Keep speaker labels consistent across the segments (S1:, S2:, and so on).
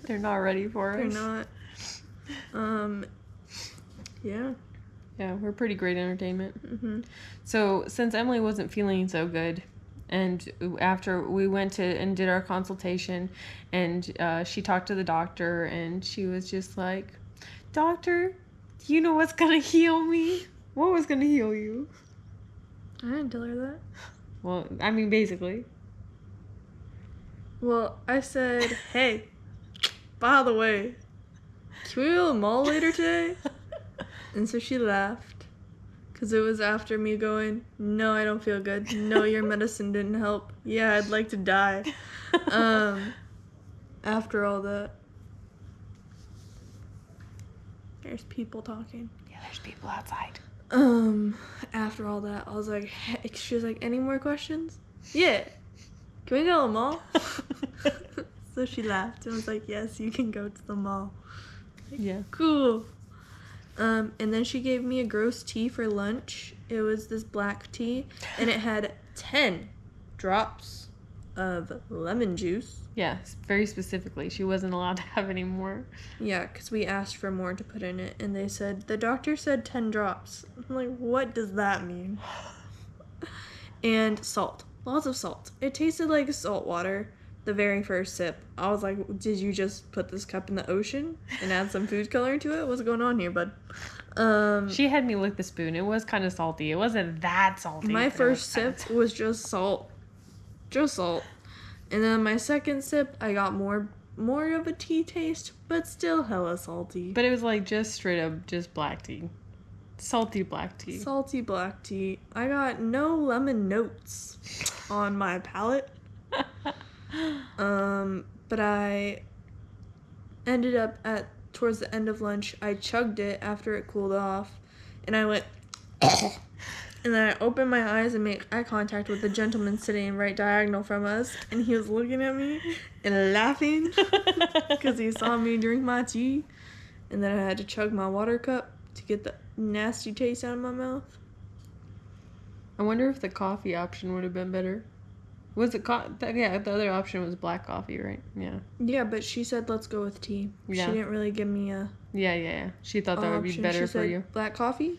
S1: They're not ready for us.
S2: They're not. Yeah.
S1: Yeah, we're pretty great entertainment.
S2: Mm-hmm.
S1: So, since Emily wasn't feeling so good, and after we went to and did our consultation, and she talked to the doctor, and she was just like, "Doctor, do you know what's gonna heal me? What was gonna heal you?"
S2: I didn't tell her that.
S1: Well, I mean, basically.
S2: Well, I said, hey, by the way, can we go to the mall later today? And so she laughed. Because it was after me going, no, I don't feel good. No, your medicine didn't help. Yeah, I'd like to die. After all that. There's people talking.
S1: Yeah, there's people outside.
S2: After all that, I was like, hey, she was like, any more questions? Yeah. Can we go to the mall? So she laughed and was like, yes, you can go to the mall.
S1: Yeah.
S2: Cool. And then she gave me a gross tea for lunch. It was this black tea, and it had 10 drops of lemon juice.
S1: Yeah, very specifically. She wasn't allowed to have any more.
S2: Yeah, because we asked for more to put in it, and they said, the doctor said 10 drops. I'm like, what does that mean? And salt. Lots of salt. It tasted like salt water. The very first sip, I was like, did you just put this cup in the ocean and add some food coloring to it? What's going on here, bud?
S1: She had me lick the spoon. It was kind of salty. It wasn't that salty.
S2: My first sip was just salt. Just salt. And then my second sip, I got more of a tea taste, but still hella salty.
S1: But it was like just straight up just black tea. Salty black tea.
S2: Salty black tea. I got no lemon notes on my palate. But I ended up towards the end of lunch, I chugged it after it cooled off, and I went, and then I opened my eyes and made eye contact with the gentleman sitting right diagonal from us, and he was looking at me and laughing because he saw me drink my tea, and then I had to chug my water cup to get the nasty taste out of my mouth.
S1: I wonder if the coffee option would have been better. Was it yeah, the other option was black coffee, right? Yeah.
S2: Yeah, but she said let's go with tea. Yeah. She didn't really give me a
S1: Yeah. She thought that would be better for you.
S2: Black coffee?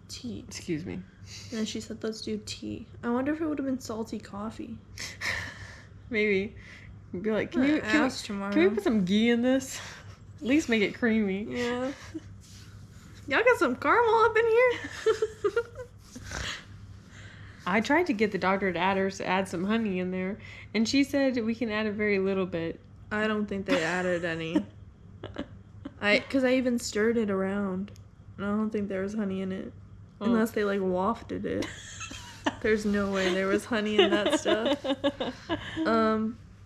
S2: Tea.
S1: Excuse me.
S2: And then she said let's do tea. I wonder if it would have been salty coffee.
S1: Maybe. Be like, can we put some ghee in this? At least make it creamy.
S2: Yeah. Y'all got some caramel up in here?
S1: I tried to get the doctor to add some honey in there, and she said we can add a very little bit.
S2: I don't think they added any. Because I even stirred it around, and I don't think there was honey in it. Oh. Unless they, like, wafted it. There's no way there was honey in that stuff.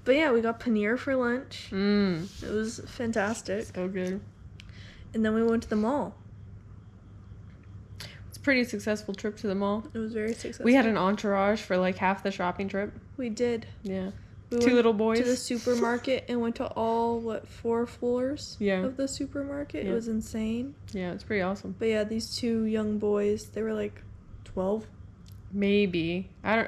S2: But yeah, we got paneer for lunch. It was fantastic.
S1: So good.
S2: And then we went to the mall.
S1: Pretty successful trip to the mall.
S2: It was very successful.
S1: We had an entourage for like half the shopping trip.
S2: We did.
S1: Yeah.
S2: We
S1: Two little boys.
S2: To the supermarket and went to all 4 floors of the supermarket. Yeah. It was insane.
S1: Yeah, it's pretty awesome.
S2: But yeah, these 2 young boys, they were like 12.
S1: Maybe. I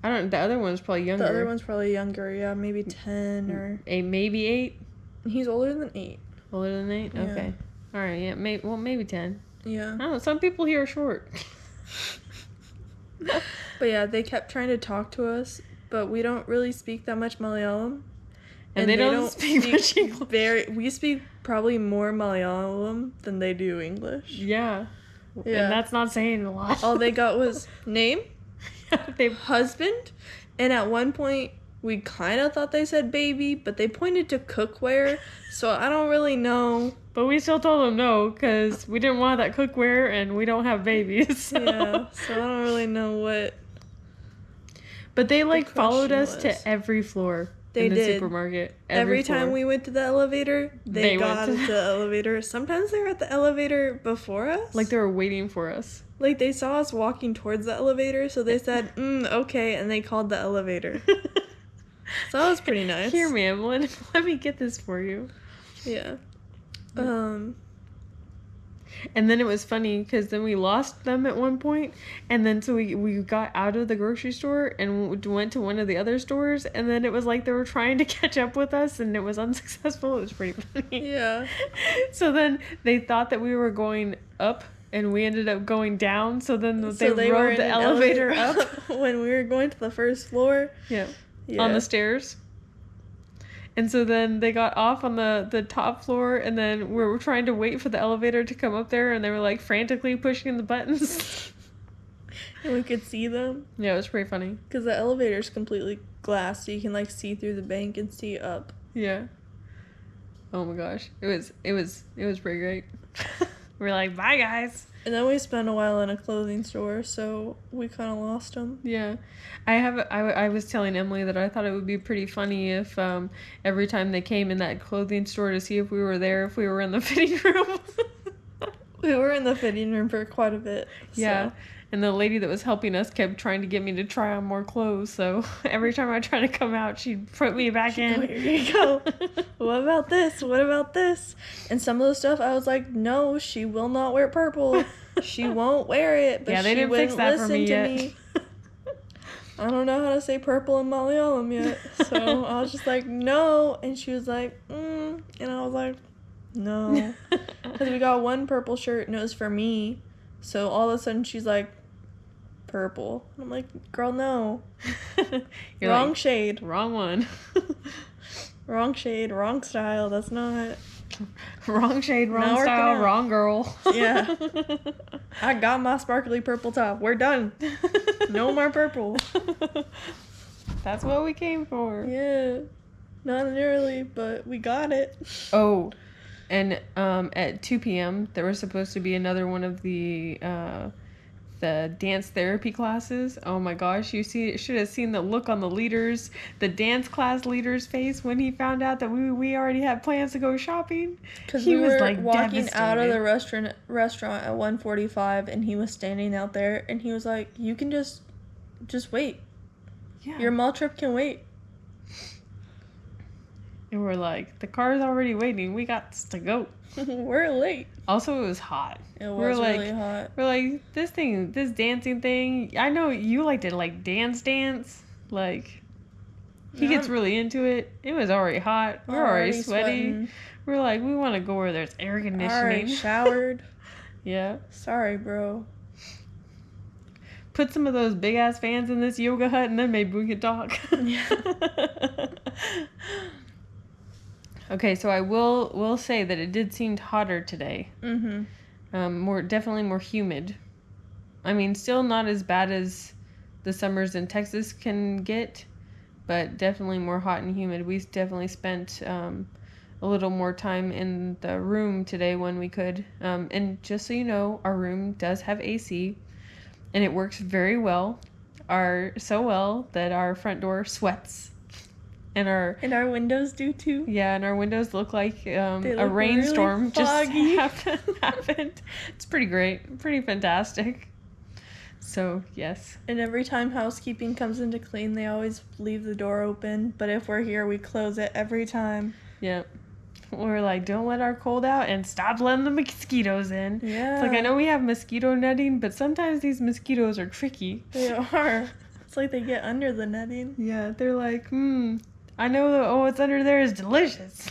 S1: don't the other one's probably younger.
S2: The other one's probably younger, yeah, maybe 10 or
S1: 8, maybe 8.
S2: He's older than 8.
S1: Older than 8?
S2: Yeah.
S1: Okay. All right, yeah, maybe 10.
S2: Yeah.
S1: I don't know, some people here are short.
S2: But yeah, they kept trying to talk to us, but we don't really speak that much Malayalam.
S1: And they don't speak much English.
S2: We speak probably more Malayalam than they do English.
S1: Yeah. And that's not saying a lot.
S2: All they got was name, husband, and at one point we kind of thought they said baby, but they pointed to cookware, so I don't really know.
S1: But we still told them no, because we didn't want that cookware, and we don't have babies. So.
S2: Yeah, so I don't really know what.
S1: But they, followed us to every floor in the supermarket.
S2: Every time we went to the elevator, they got to the elevator. Sometimes they were at the elevator before us.
S1: Like they were waiting for us.
S2: Like they saw us walking towards the elevator, so they said, okay, and they called the elevator. So that was pretty nice.
S1: Here, ma'am, let me get this for you.
S2: Yeah.
S1: And then it was funny because then we lost them at one point, and then so we got out of the grocery store and went to one of the other stores, and then it was like they were trying to catch up with us, and it was unsuccessful. It was pretty funny.
S2: Yeah.
S1: So then they thought that we were going up, and we ended up going down. So then they
S2: were
S1: rode
S2: in
S1: the
S2: an
S1: elevator up
S2: when we were going to the first floor.
S1: Yeah. On the stairs. And so then they got off on the top floor, and then we were trying to wait for the elevator to come up there, and they were like frantically pushing the buttons.
S2: And we could see them.
S1: Yeah, it was pretty funny.
S2: Because the elevator's completely glass, so you can like see through the bank and see up.
S1: Yeah. Oh my gosh. It was pretty great. We're like, bye guys.
S2: And then we spent a while in a clothing store, so we kind of lost them.
S1: Yeah. I was telling Emily that I thought it would be pretty funny if every time they came in that clothing store to see if we were there, if we were in the fitting room.
S2: We were in the fitting room for quite a bit.
S1: Yeah. And the lady that was helping us kept trying to get me to try on more clothes. So every time I tried to come out, she'd put me back in.
S2: Oh, here you go. What about this? What about this? And some of the stuff I was like, no, she will not wear purple. She won't wear it. But
S1: yeah, they
S2: she
S1: didn't fix that for me yet.
S2: I don't know how to say purple in Malayalam yet. So I was just like, no. And she was like, And I was like, no. Because we got one purple shirt and it was for me. So all of a sudden she's like, purple. I'm like, girl, no. Wrong like, shade.
S1: Wrong one.
S2: Wrong shade, wrong style. That's not.
S1: Wrong shade, wrong style, wrong girl.
S2: Yeah. I got my sparkly purple top. We're done. No more purple.
S1: That's what we came for.
S2: Yeah. Not nearly, but we got it.
S1: Oh, and at 2 p.m. there was supposed to be another one of the dance therapy classes. Oh my gosh, you should have seen the look on the dance class leader's face when he found out that we already had plans to go shopping.
S2: Because we were like walking out of the restaurant at 1:45, and he was standing out there, and he was like, you can just wait. Yeah. Your mall trip can wait.
S1: And we're like, the car's already waiting. We got to go.
S2: We're late.
S1: Also, it was hot.
S2: It was really hot.
S1: We're like, this dancing thing, I know you like to like dance. Like, he gets really into it. It was already hot. We're already sweaty. Sweating. We're like, we want to go where there's air conditioning.
S2: Already showered.
S1: Yeah.
S2: Sorry, bro.
S1: Put some of those big ass fans in this yoga hut, and then maybe we can talk.
S2: Yeah.
S1: Okay, so I will say that it did seem hotter today. Mm-hmm. Definitely more humid. I mean, still not as bad as the summers in Texas can get, but definitely more hot and humid. We definitely spent a little more time in the room today when we could. And just so you know, our room does have AC, and it works very well. So well that our front door sweats. And our
S2: windows do too.
S1: Yeah, and our windows look like a rainstorm really just happened. It's pretty great, pretty fantastic. So yes.
S2: And every time housekeeping comes in to clean, they always leave the door open. But if we're here, we close it every time.
S1: Yeah. We're like, don't let our cold out and stop letting the mosquitoes in. Yeah. It's like, I know we have mosquito netting, but sometimes these mosquitoes are tricky.
S2: They are. It's like they get under the netting.
S1: Yeah, they're like, I know what's under there is delicious.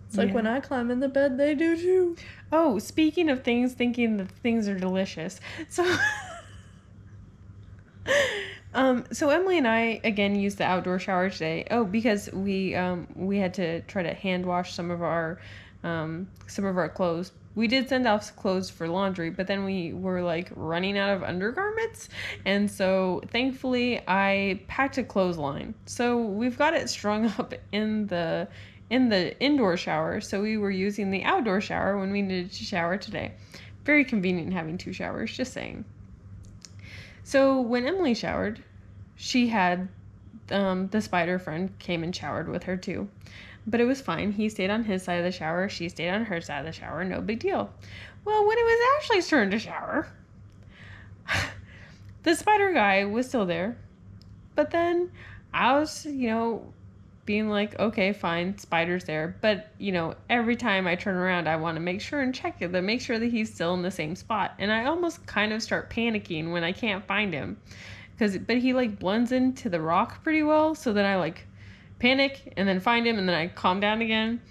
S2: It's like when I climb in the bed, they do too.
S1: Oh, speaking of things, thinking that things are delicious. So, so Emily and I again used the outdoor shower today. Oh, because we had to try to hand wash some of our clothes. We did send off clothes for laundry, but then we were like running out of undergarments. And so thankfully I packed a clothesline. So we've got it strung up in the indoor shower. So we were using the outdoor shower when we needed to shower today. Very convenient having two showers, just saying. So when Emily showered, she had the spider friend came and showered with her too. But it was fine. He stayed on his side of the shower. She stayed on her side of the shower. No big deal. Well, when it was Ashley's turn to shower, the spider guy was still there. But then I was, being like, okay, fine, spider's there. But, every time I turn around, I want to make sure and check it, to make sure that he's still in the same spot. And I almost kind of start panicking when I can't find him. But he like blends into the rock pretty well. So then I like panic and then find him and then I calm down again.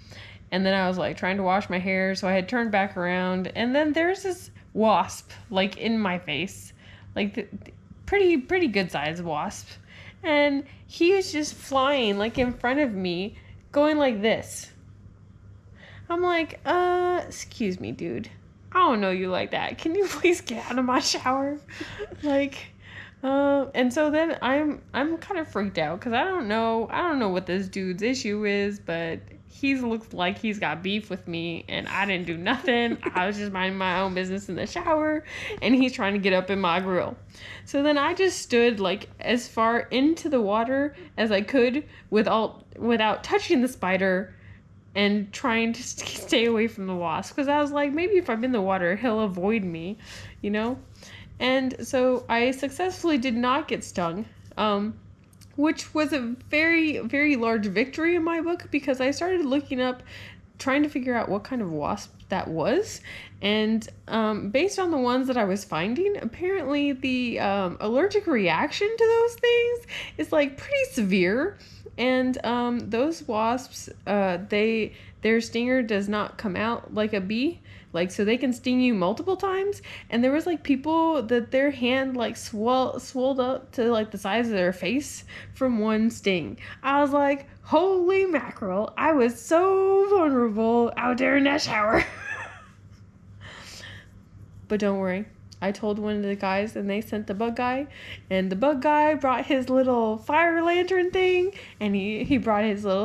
S1: And then I was like trying to wash my hair. So I had turned back around. And then there's this wasp like in my face. Like the pretty good sized wasp. And he was just flying like in front of me, going like this. I'm like, excuse me, dude. I don't know you like that. Can you please get out of my shower? And so then I'm kind of freaked out because I don't know what this dude's issue is, but he looks like he's got beef with me and I didn't do nothing. I was just minding my own business in the shower and he's trying to get up in my grill. So then I just stood like as far into the water as I could without touching the spider and trying to stay away from the wasp because I was like, maybe if I'm in the water, he'll avoid me, And so I successfully did not get stung, which was a very, very large victory in my book because I started looking up, trying to figure out what kind of wasp that was. And based on the ones that I was finding, apparently the allergic reaction to those things is like pretty severe. And those wasps, their stinger does not come out like a bee. Like, so they can sting you multiple times. And there was like people that their hand like swelled up to like the size of their face from one sting. I was like, holy mackerel. I was so vulnerable out there in that shower. But don't worry. I told one of the guys and they sent the bug guy. And the bug guy brought his little fire lantern thing. And he brought his little